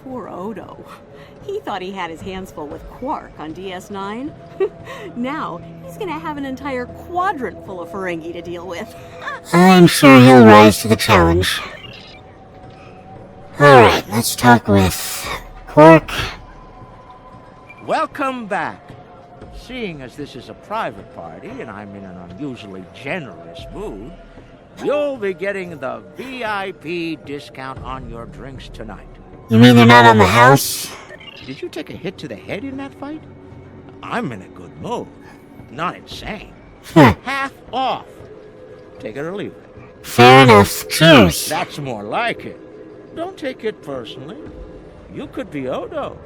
poor Odo. He thought he had his hands full with Quark on DS9. Now, he's gonna have an entire quadrant full of Ferengi to deal with. I'm sure he'll rise to the challenge. Alright, let's talk with Quark. Welcome back. seeing as this is a private party and I'm in an unusually generous mood, you'll be getting the VIP discount on your drinks tonight. You mean they're not on the house? Did you take a hit to the head in that fight? I'm in a good mood. Not insane. Half off. Take it or leave it. Fair enough. Cheers. That's more like it. Don't take it personally. You could be Odo.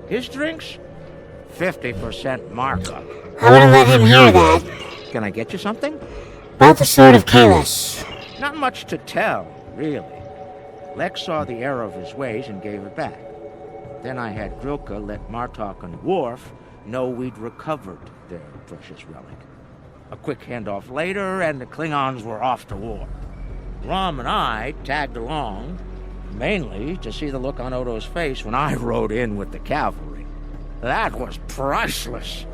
His drinks? 50% markup. I wouldn't let him hear that. Can I get you something? About the sword of Kalis. Not much to tell, really. Lex saw the error of his ways and gave it back. Then I had Grilka let Martok and Worf know we'd recovered their precious relic. A quick handoff later, and the Klingons were off to war. Rom and I tagged along, mainly to see the look on Odo's face when I rode in with the cavalry. That was priceless.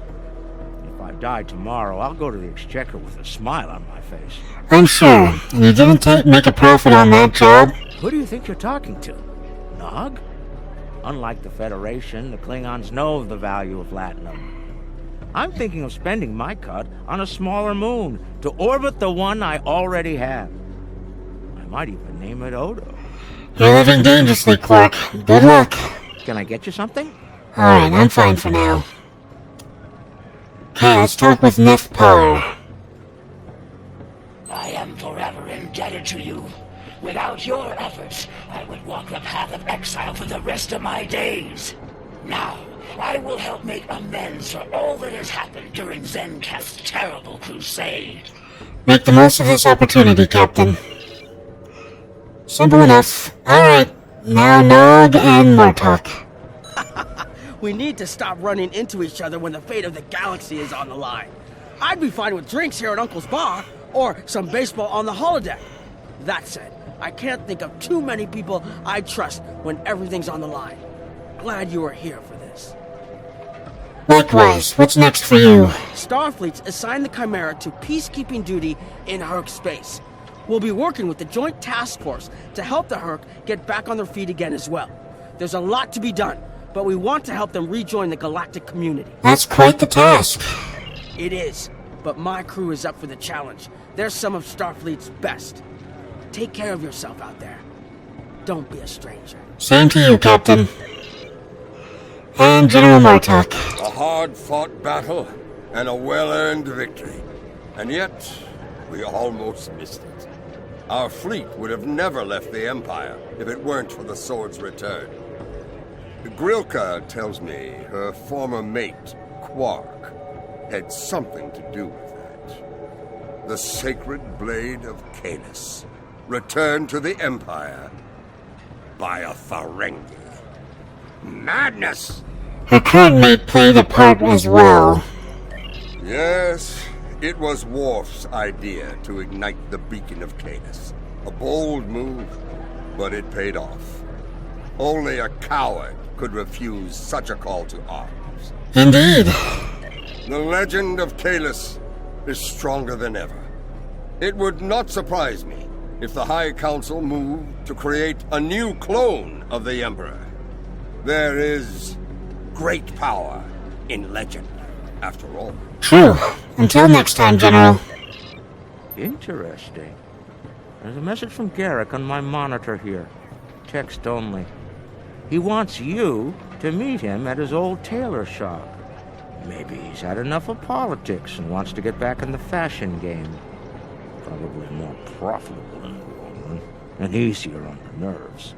If I die tomorrow, I'll go to the Exchequer with a smile on my face. I'm sure. And you didn't make a profit on that job? Who do you think you're talking to? Nog? Unlike the Federation, the Klingons know the value of Latinum. I'm thinking of spending my cut on a smaller moon to orbit the one I already have. I might even name it Odo. You're living dangerously, Clark. Good luck. Can I get you something? Alright, I'm fine for now. Okay, let's talk with Nefpar. I am forever indebted to you. Without your efforts, I would walk the path of exile for the rest of my days. Now, I will help make amends for all that has happened during Zencast's terrible crusade. Make the most of this opportunity, Captain. Simple enough. Alright, now Nog and Martok. We need to stop running into each other when the fate of the galaxy is on the line. I'd be fine with drinks here at Uncle's bar, or some baseball on the holodeck. That said, I can't think of too many people I trust when everything's on the line. Glad you are here for this. Likewise, what's next for you? Starfleet's assigned the Chimera to peacekeeping duty in Herc space. We'll be working with the Joint Task Force to help the Herc get back on their feet again as well. There's a lot to be done, but we want to help them rejoin the galactic community. That's quite the task. It is, but my crew is up for the challenge. They're some of Starfleet's best. Take care of yourself out there. Don't be a stranger. Same to you, Captain. And General Martok. A hard-fought battle and a well-earned victory. And yet, we almost missed it. Our fleet would have never left the Empire if it weren't for the sword's return. Grilka tells me her former mate, Quark, had something to do with that. The sacred blade of Kalis, returned to the Empire by a Ferengi. Madness! Her current mate played a part as well. Yes, it was Worf's idea to ignite the beacon of Kalis. A bold move, but it paid off. Only a coward could refuse such a call to arms. Indeed. The legend of Kalis is stronger than ever. It would not surprise me if the High Council moved to create a new clone of the Emperor. There is great power in legend, after all. True. Until next time, General. Interesting. There's a message from Garrick on my monitor here. Text only. He wants you to meet him at his old tailor shop. Maybe he's had enough of politics and wants to get back in the fashion game. Probably more profitable in the long run, and easier on the nerves.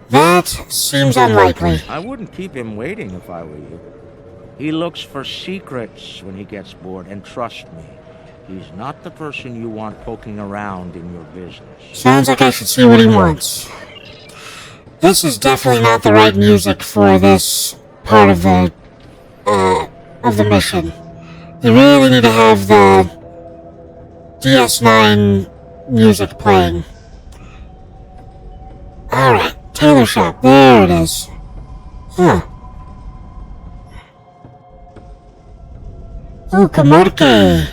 That seems unlikely. I wouldn't keep him waiting if I were you. He looks for secrets when he gets bored, and trust me, he's not the person you want poking around in your business. Sounds like I should see what he wants. This is definitely not the right music for this part of the mission. You really need to have the DS9 music playing. Alright, tailor shop. There it is. Huh. Ooh, Kamorke.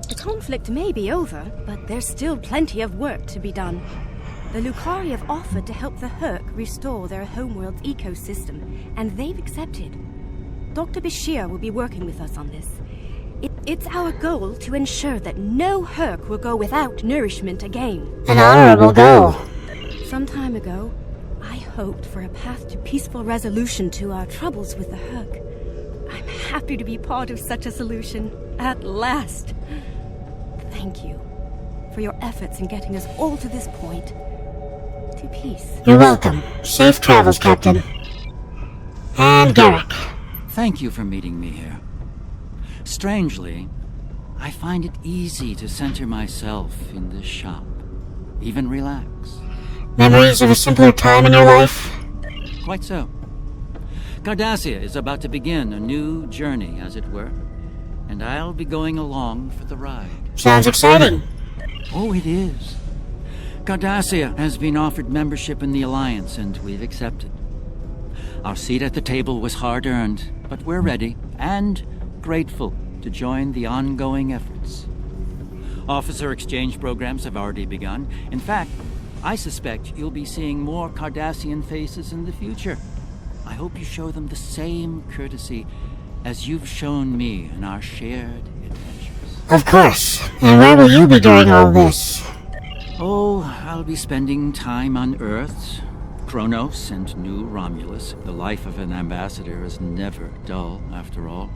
The conflict may be over, but there's still plenty of work to be done. The Lucari have offered to help the Herc restore their homeworld's ecosystem, and they've accepted. Dr. Bashir will be working with us on this. It's our goal to ensure that no Herc will go without nourishment again. An honorable goal. Some time ago, I hoped for a path to peaceful resolution to our troubles with the Herc. I'm happy to be part of such a solution, at last. Thank you for your efforts in getting us all to this point. To peace. You're welcome. Safe travels, Captain. And Garrick. Thank you for meeting me here. Strangely, I find it easy to center myself in this shop. Even relax. Memories of a simpler time in your life? Quite so. Cardassia is about to begin a new journey, as it were, and I'll be going along for the ride. Sounds exciting. Oh, it is. Cardassia has been offered membership in the Alliance, and we've accepted. Our seat at the table was hard-earned, but we're ready and grateful to join the ongoing efforts. Officer exchange programs have already begun. In fact, I suspect you'll be seeing more Cardassian faces in the future. I hope you show them the same courtesy as you've shown me in our shared adventures. Of course. And where will you be during all this? Oh, I'll be spending time on Earth, Kronos, and New Romulus. The life of an ambassador is never dull, after all.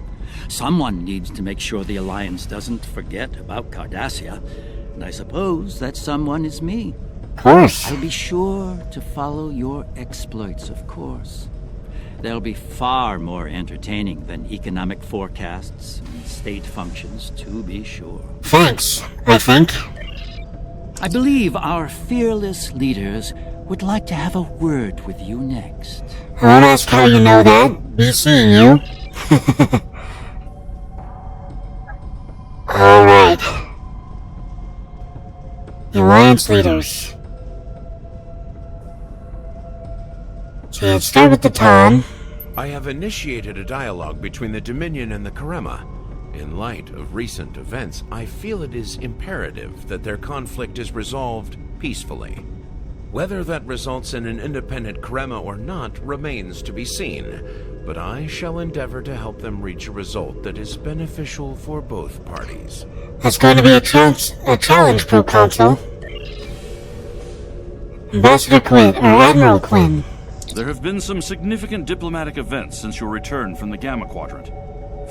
Someone needs to make sure the Alliance doesn't forget about Cardassia, and I suppose that someone is me. Of course. I'll be sure to follow your exploits, of course. They'll be far more entertaining than economic forecasts and state functions, to be sure. Thanks, I think. I believe our fearless leaders would like to have a word with you next. I won't ask how you know that. Be seeing you. Alright. The Alliance leaders. So let's start with the Ton. I have initiated a dialogue between the Dominion and the Karema. In light of recent events, I feel it is imperative that their conflict is resolved peacefully. Whether that results in an independent Karema or not remains to be seen, but I shall endeavor to help them reach a result that is beneficial for both parties. That's going to be a challenge, Proconsul. Ambassador Quinn, or Admiral Quinn. There have been some significant diplomatic events since your return from the Gamma Quadrant.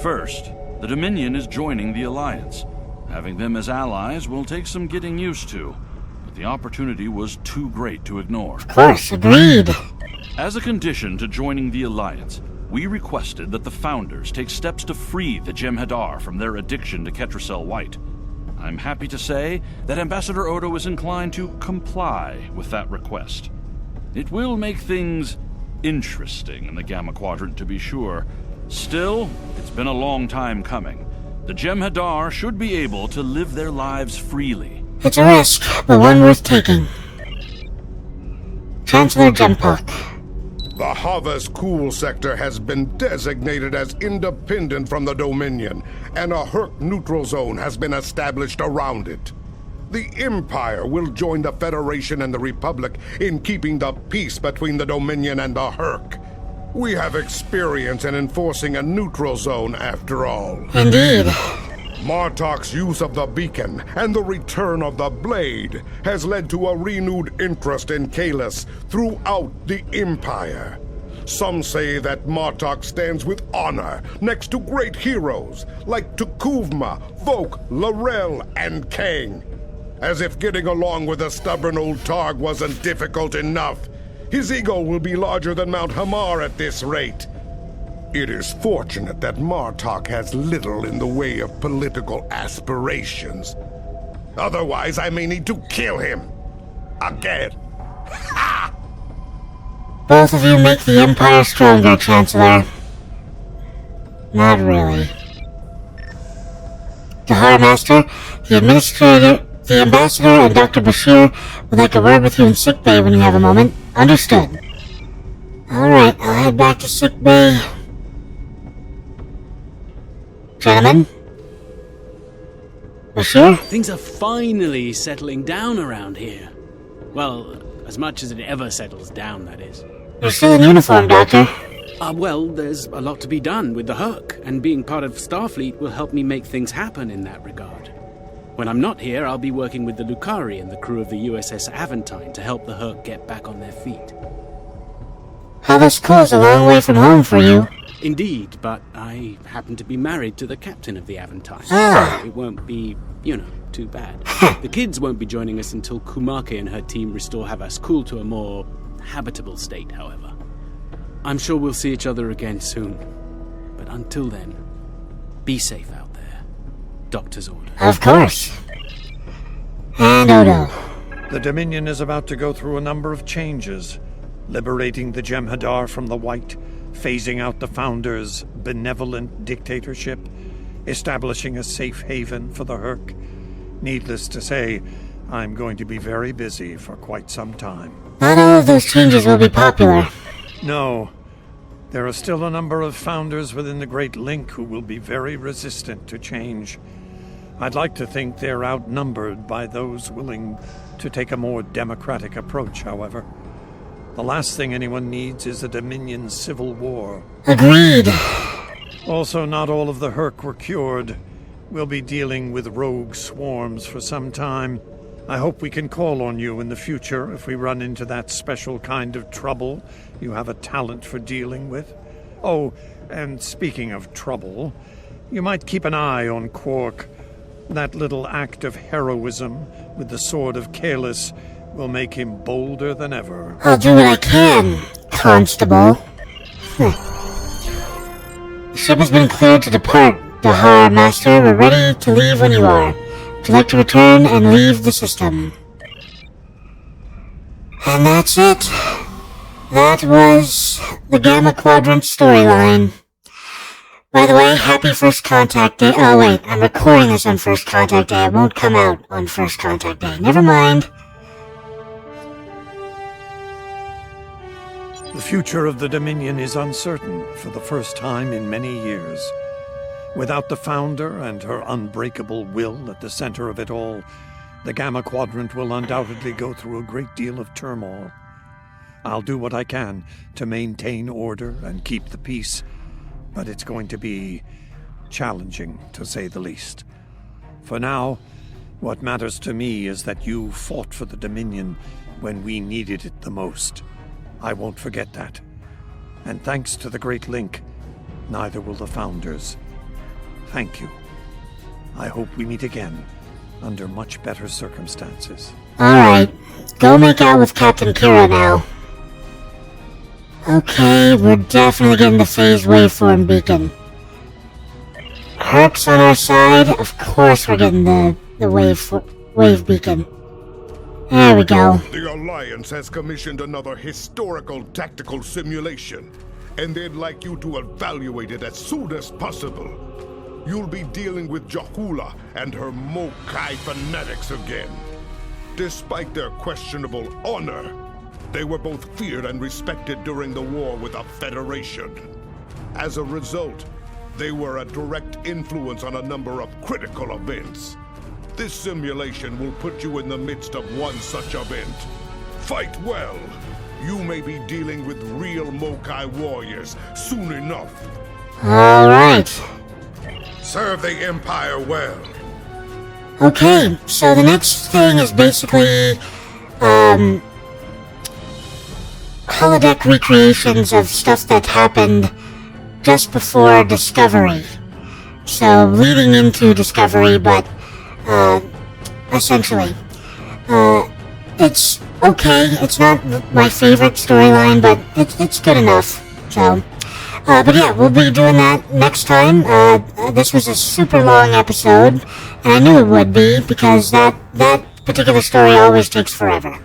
First, the Dominion is joining the Alliance. Having them as allies will take some getting used to, but the opportunity was too great to ignore. Of course, agreed. As a condition to joining the Alliance, we requested that the Founders take steps to free the Jem'Hadar from their addiction to Ketracel White. I'm happy to say that Ambassador Odo is inclined to comply with that request. It will make things interesting in the Gamma Quadrant, to be sure. Still, it's been a long time coming. The Jem'Hadar should be able to live their lives freely. It's a risk, but one worth taking. Chancellor Jempak. The Havas Cool sector has been designated as independent from the Dominion, and a Herc neutral zone has been established around it. The Empire will join the Federation and the Republic in keeping the peace between the Dominion and the Herc. We have experience in enforcing a neutral zone, after all. Indeed. Martok's use of the beacon and the return of the blade has led to a renewed interest in Kahless throughout the Empire. Some say that Martok stands with honor next to great heroes like Tukuvma, Vok, L'Rell, and Kang. As if getting along with a stubborn old Targ wasn't difficult enough, his ego will be larger than Mount Hamar at this rate. It is fortunate that Martok has little in the way of political aspirations. Otherwise, I may need to kill him. Again. Ha! Both of you make the Empire stronger, Chancellor. Not really. Dahar Master, the Ambassador, and Dr. Bashir would like a word with you in sickbay when you have a moment. Understood. Alright, I'll head back to sickbay. Gentlemen? Bashir? Things are finally settling down around here. Well, as much as it ever settles down, that is. You're still in uniform, Doctor. Well, there's a lot to be done with the Herc, and being part of Starfleet will help me make things happen in that regard. When I'm not here, I'll be working with the Lucari and the crew of the USS Aventine to help the Herc get back on their feet. How this school's a long way from home for you. Indeed, but I happen to be married to the captain of the Aventine, Ah. so it won't be, too bad. The kids won't be joining us until Kumake and her team restore Havascool to a more habitable state, however. I'm sure we'll see each other again soon. But until then, be safe out there. Doctor's order. Of course. And Odo. The Dominion is about to go through a number of changes, liberating the Jem'Hadar from the White, phasing out the Founders' benevolent dictatorship, establishing a safe haven for the Herc. Needless to say, I'm going to be very busy for quite some time. Not all of those changes will be popular. No. There are still a number of Founders within the Great Link who will be very resistant to change. I'd like to think they're outnumbered by those willing to take a more democratic approach, however. The last thing anyone needs is a Dominion civil war. Agreed. Also, not all of the Herc were cured. We'll be dealing with rogue swarms for some time. I hope we can call on you in the future if we run into that special kind of trouble you have a talent for dealing with. Oh, and speaking of trouble, you might keep an eye on Quark. That little act of heroism with the Sword of Kahless will make him bolder than ever. I'll do what I can, Constable. The ship has been cleared to depart. Dahar, Master, we're ready to leave when you are. Would you like to return and leave the system? And that's it. That was the Gamma Quadrant storyline. By the way, happy First Contact Day. Oh wait, I'm recording this on First Contact Day. It won't come out on First Contact Day. Never mind. The future of the Dominion is uncertain for the first time in many years. Without the Founder and her unbreakable will at the center of it all, the Gamma Quadrant will undoubtedly go through a great deal of turmoil. I'll do what I can to maintain order and keep the peace, but it's going to be challenging, to say the least. For now, what matters to me is that you fought for the Dominion when we needed it the most. I won't forget that. And thanks to the Great Link, neither will the Founders. Thank you. I hope we meet again, under much better circumstances. Alright, go make out with Captain Kira now. Okay, we're definitely getting the phased waveform beacon. Herc's on our side, of course we're getting the wave beacon. There we go. The Alliance has commissioned another historical tactical simulation, and they'd like you to evaluate it as soon as possible. You'll be dealing with Jahula and her Mokai fanatics again. Despite their questionable honor, they were both feared and respected during the war with the Federation. As a result, they were a direct influence on a number of critical events. This simulation will put you in the midst of one such event. Fight well. You may be dealing with real Mokai warriors soon enough. Alright. Serve the Empire well. Okay, so the next thing is basically, holodeck recreations of stuff that happened just before Discovery. So, leading into Discovery, but, essentially. It's okay, it's not my favorite storyline, but it's good enough, so... but yeah, we'll be doing that next time. This was a super long episode, and I knew it would be, because that particular story always takes forever.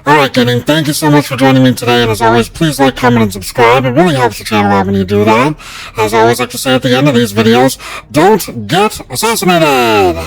Alright, Gaming, thank you so much for joining me today, and as always, please like, comment, and subscribe. It really helps the channel out when you do that. As I always like to say at the end of these videos, don't get assassinated!